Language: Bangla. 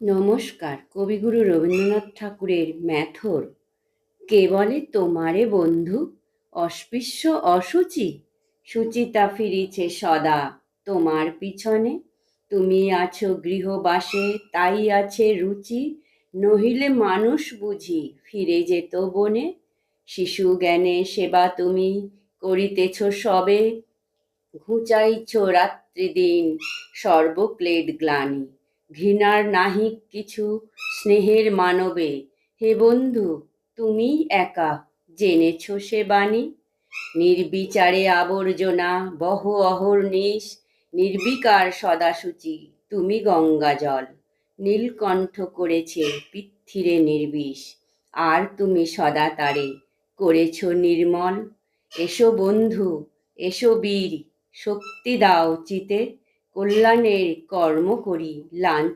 নমস্কার। কবিগুরু রবীন্দ্রনাথ ঠাকুরের ম্যাথর। কে বলে তোমারে বন্ধু, অস্পৃশ্য অসুচি, সুচিতা ফিরিছে সদা তোমার পিছনে। তুমি আছো গৃহবাসে, তাই আছে রুচি, নহিলে মানুষ বুঝি ফিরে যেত বনে। শিশু জ্ঞানে সেবা তুমি করিতেছ সবে, ঘুচাইছ রাত্রিদিন সর্বক্লেদ গ্লানি। ঘৃণার নাহিক কিছু, স্নেহের মানবে, হে বন্ধু তুমি একা জেনেছ সে বাণী। নির্বিচারে আবর্জনা বহ অহর্নিশ, নির্বিকার সদাসুচি তুমি গঙ্গা জল। নীলকণ্ঠ করেছে পৃথ্বীরে নির্বিষ, আর তুমি সদা তারে করেছ নির্মল। এসো বন্ধু, এসো বীর, শক্তি দাও চিতে, কল্যাণের কর্ম করি লাঞ্ছনা